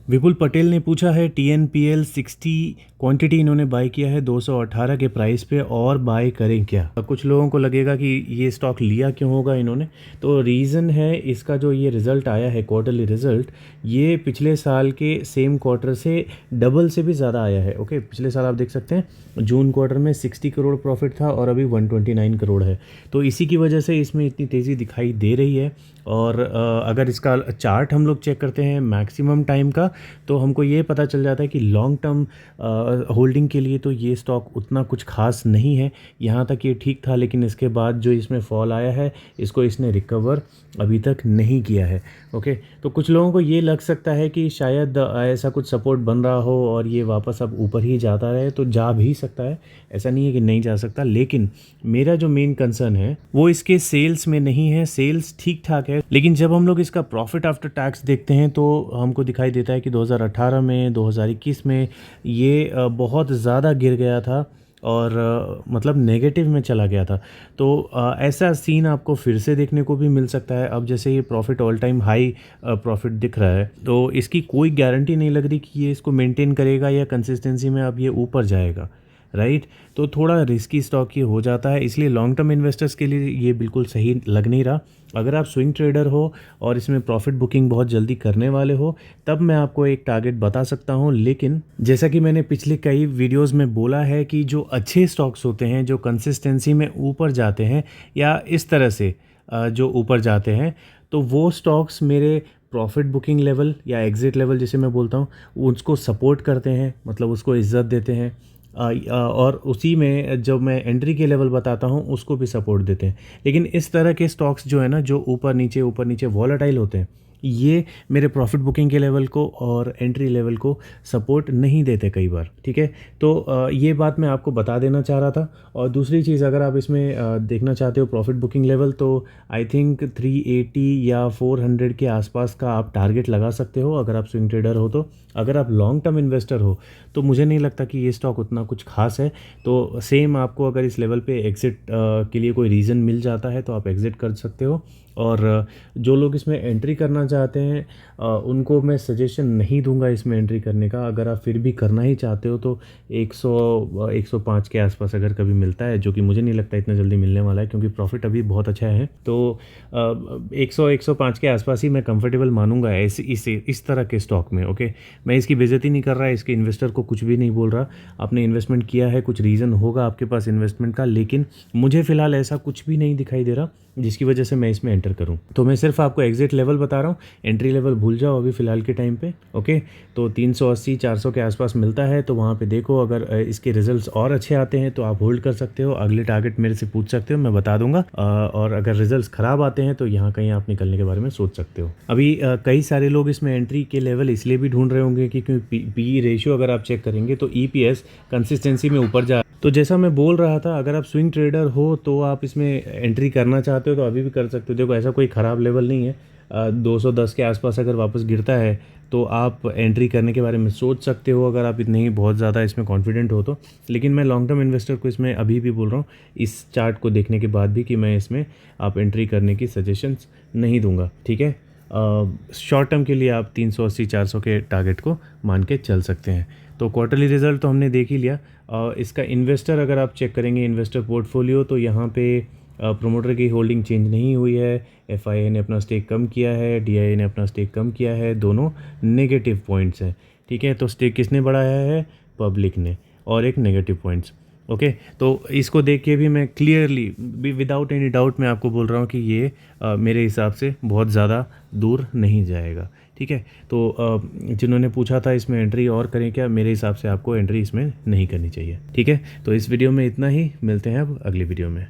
विपुल पटेल ने पूछा है TNPL 60 क्वांटिटी इन्होंने बाय किया है 218 के प्राइस पे और बाय करें क्या। कुछ लोगों को लगेगा कि ये स्टॉक लिया क्यों होगा इन्होंने, तो रीज़न है इसका जो ये रिज़ल्ट आया है क्वार्टरली रिज़ल्ट, ये पिछले साल के सेम क्वार्टर से डबल से भी ज़्यादा आया है। ओके, पिछले साल आप देख सकते हैं जून क्वार्टर में 60 करोड़ प्रॉफिट था और अभी 129 करोड़ है। तो इसी की वजह से इसमें इतनी तेज़ी दिखाई दे रही है। और अगर इसका चार्ट हम लोग चेक करते हैं मैक्सिमम टाइम का, तो हमको ये पता चल जाता है कि लॉन्ग टर्म होल्डिंग के लिए तो ये स्टॉक उतना कुछ खास नहीं है। यहाँ तक ये ठीक था, लेकिन इसके बाद जो इसमें फॉल आया है इसको इसने रिकवर अभी तक नहीं किया है। ओके, तो कुछ लोगों को ये लग सकता है कि शायद ऐसा कुछ सपोर्ट बन रहा हो और ये वापस अब ऊपर ही जाता रहे, तो जा भी सकता है, ऐसा नहीं है कि नहीं जा सकता। लेकिन मेरा जो मेन कंसर्न है वो इसके सेल्स में नहीं है। सेल्स ठीक ठाक है, लेकिन जब हम लोग इसका प्रॉफिट आफ्टर टैक्स देखते हैं तो हमको दिखाई देता है कि 2018 में 2021 में ये बहुत ज़्यादा गिर गया था और मतलब नेगेटिव में चला गया था। तो ऐसा सीन आपको फिर से देखने को भी मिल सकता है। अब जैसे ये profit all time high profit दिख रहा है, तो इसकी कोई गारंटी नहीं लग रही कि ये इसको मेंटेन करेगा या कंसिस्टेंसी में अब ये ऊपर जाएगा, राइट। तो थोड़ा रिस्की स्टॉक ये हो जाता है, इसलिए लॉन्ग टर्म इन्वेस्टर्स के लिए ये बिल्कुल सही लग नहीं रहा। अगर आप स्विंग ट्रेडर हो और इसमें प्रॉफिट बुकिंग बहुत जल्दी करने वाले हो, तब मैं आपको एक टारगेट बता सकता हूँ। लेकिन जैसा कि मैंने पिछले कई वीडियोस में बोला है कि जो अच्छे स्टॉक्स होते हैं, जो कंसिस्टेंसी में ऊपर जाते हैं या इस तरह से जो ऊपर जाते हैं, तो वो स्टॉक्स मेरे प्रॉफिट बुकिंग लेवल या एग्ज़िट लेवल जिसे मैं बोलता हूँ उसको सपोर्ट करते हैं, मतलब उसको इज्जत देते हैं। और उसी में जब मैं एंट्री के लेवल बताता हूँ उसको भी सपोर्ट देते हैं। लेकिन इस तरह के स्टॉक्स जो है ना, जो ऊपर नीचे वॉलेटाइल होते हैं, ये मेरे प्रॉफिट बुकिंग के लेवल को और एंट्री लेवल को सपोर्ट नहीं देते कई बार, ठीक है। तो ये बात मैं आपको बता देना चाह रहा था। और दूसरी चीज़, अगर आप इसमें देखना चाहते हो प्रॉफिट बुकिंग लेवल, तो आई थिंक 380 या 400 के आसपास का आप टारगेट लगा सकते हो अगर आप स्विंग ट्रेडर हो। तो अगर आप लॉन्ग टर्म इन्वेस्टर हो तो मुझे नहीं लगता कि ये स्टॉक उतना कुछ खास है। तो सेम आपको अगर इस लेवल पे एग्ज़िट के लिए कोई रीज़न मिल जाता है तो आप एग्ज़िट कर सकते हो। और जो लोग इसमें एंट्री करना चाहते हैं उनको मैं सजेशन नहीं दूंगा इसमें एंट्री करने का। अगर आप फिर भी करना ही चाहते हो तो 105 के आसपास अगर कभी मिलता है, जो कि मुझे नहीं लगता इतना जल्दी मिलने वाला है क्योंकि प्रॉफिट अभी बहुत अच्छा है, तो 105 के आसपास ही मैं कंफर्टेबल मानूंगा इस तरह के स्टॉक में। ओके, मैं इसकी बेइज्जती नहीं कर रहा, इसके इन्वेस्टर को कुछ भी नहीं बोल रहा। आपने इन्वेस्टमेंट किया है, कुछ रीज़न होगा आपके पास इन्वेस्टमेंट का, लेकिन मुझे फ़िलहाल ऐसा कुछ भी नहीं दिखाई दे रहा जिसकी वजह से मैं इसमें एंटर करूं। तो मैं सिर्फ आपको एग्जिट लेवल बता रहा हूं, एंट्री लेवल भूल जाओ अभी फ़िलहाल के टाइम पे। ओके, तो 380-400 के आसपास मिलता है, तो वहाँ पे देखो। अगर इसके रिजल्ट्स और अच्छे आते हैं तो आप होल्ड कर सकते हो, अगले टारगेट मेरे से पूछ सकते हो, मैं बता दूंगा। और अगर रिजल्ट्स ख़राब आते हैं तो यहाँ कहीं आप निकलने के बारे में सोच सकते हो। अभी कई सारे लोग इसमें एंट्री के लेवल इसलिए भी ढूंढ रहे होंगे कि क्योंकि PE रेशियो अगर आप चेक करेंगे तो EPS कंसिस्टेंसी में ऊपर जा। तो जैसा मैं बोल रहा था, अगर आप स्विंग ट्रेडर हो तो आप इसमें एंट्री करना चाहते हो तो अभी भी कर सकते हो। देखो, ऐसा कोई ख़राब लेवल नहीं है। 210 के आसपास अगर वापस गिरता है तो आप एंट्री करने के बारे में सोच सकते हो, अगर आप इतने ही बहुत ज़्यादा इसमें कॉन्फिडेंट हो तो। लेकिन मैं लॉन्ग टर्म इन्वेस्टर को इसमें अभी भी बोल रहा हूँ, इस चार्ट को देखने के बाद भी, कि मैं इसमें आप एंट्री करने की सजेशंस नहीं दूंगा, ठीक है। शॉर्ट टर्म के लिए आप 380-400 के टारगेट को मान के चल सकते हैं। तो क्वार्टरली रिजल्ट तो हमने देख ही लिया। इसका इन्वेस्टर अगर आप चेक करेंगे, इन्वेस्टर पोर्टफोलियो, तो यहाँ पे प्रोमोटर की होल्डिंग चेंज नहीं हुई है। FII ने अपना स्टेक कम किया है, DIA ने अपना स्टेक कम किया है, दोनों नेगेटिव पॉइंट्स हैं, ठीक है। तो स्टेक किसने बढ़ाया है? पब्लिक ने, और एक नेगेटिव पॉइंट्स। ओके, तो इसको देख के भी मैं क्लियरली विदाउट एनी डाउट मैं आपको बोल रहा हूँ कि ये मेरे हिसाब से बहुत ज़्यादा दूर नहीं जाएगा, ठीक है। तो जिन्होंने पूछा था इसमें एंट्री और करें क्या, मेरे हिसाब से आपको एंट्री इसमें नहीं करनी चाहिए, ठीक है। तो इस वीडियो में इतना ही, मिलते हैं अब अगली वीडियो में।